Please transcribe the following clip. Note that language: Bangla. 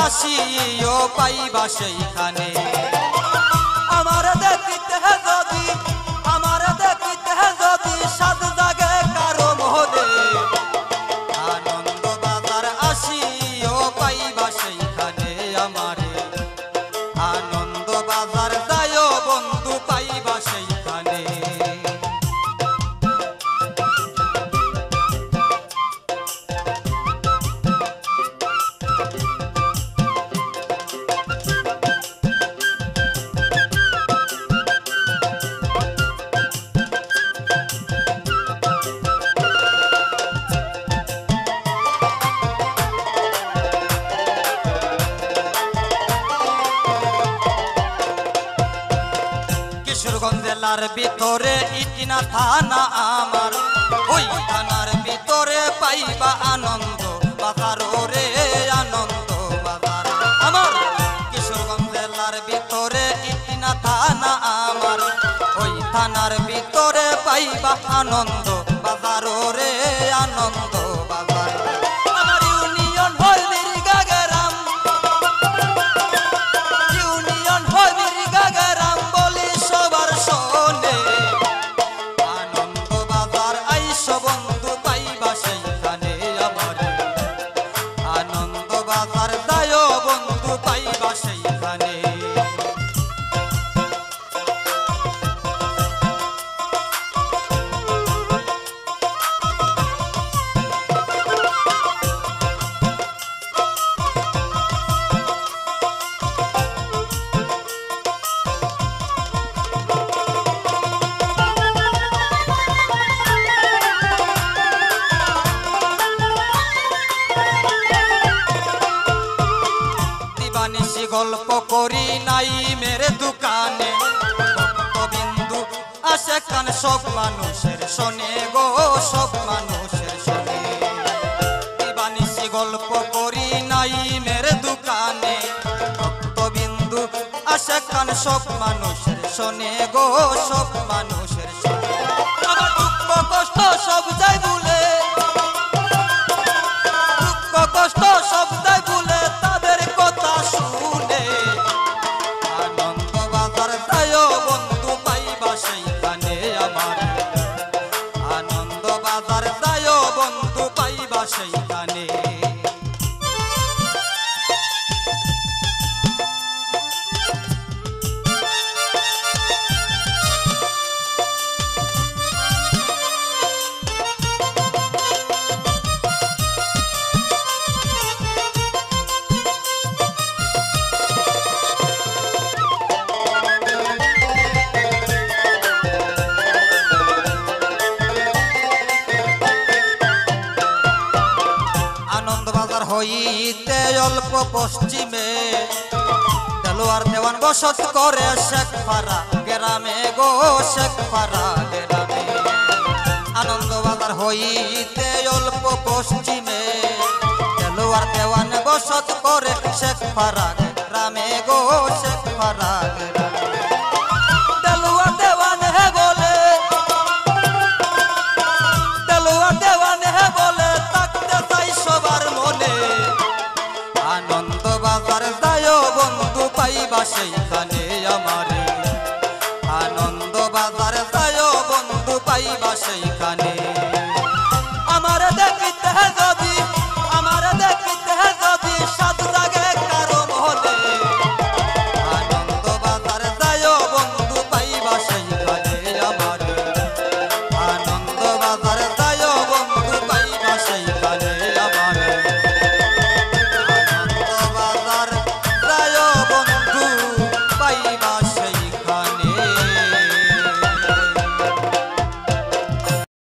আসিও পাইবা সেইখানে। আমার দেখিতে যদি সাত জাগে কারো মহলে, আনন্দ বাজার আসিও পাইবা সেইখানে আমারে। আনন্দ বাজার যাইও বন্ধু পাইবা সেইখানে। কিশোরগঞ্জ জেলার ভিতরে ইটিনা থানা আমার, ওই থানার ভিতরে পাইবা আনন্দ বাজার রে আনন্দ বাজার আমার। কিশোরগঞ্জ জেলার ভিতরে ইটিনা থানা আমার, ওই থানার ভিতরে পাইবা আনন্দ বাজার রে আনন্দ বাজার। আমার ইউনিয়ন হয় মির্গা গ্রাম, ইউনিয়ন হয় মির্গা গ্রাম বলি সবার শোনে। আনন্দ বাজার আইসো বন্ধু পাইবা সেইখানে আমার। আনন্দ বাজার যাইও বন্ধু পাইবা সেইখানে। নিশি গল্প করি নাই মেরে দোকানে, ভক্তবিন্দু আসে কান সব মানুষের শোনে গো সব মানুষের শোনে। নিশি গল্প করি নাই মেরে দোকানে, ভক্তবিন্দু আসে কান সব মানুষের শোনে গো সব মানুষের শোনে। আমার দুঃখ কষ্ট সব যাই ভুলে, দুঃখ কষ্ট সব যাই ভুলে তাদের কথা শুনে। আনন্দ বাজার যাইও বন্ধু পাইবা সেইখানে আমার। আনন্দ বাজার যাইও বন্ধু পাইবা সেইখানে। হইতে অল্প পশ্চিমে দেলোয়ার দেওয়ান বসত করে শেখপাড়া গ্রামে গো শেখপাড়া গ্রামে। আনন্দ বাজার হইতে অল্প পশ্চিমে দেলোয়ার দেওয়ান বসত করে শেখপাড়া গ্রামে গো শেখপাড়া গ্রামে। দেলোয়ার দেওয়ান হে বলে, দেলোয়ার দেওয়ান হে বলে থাকতে চাই সবার মনে। আনন্দ বাজার যাইও বন্ধু পাইবা সেইখানে।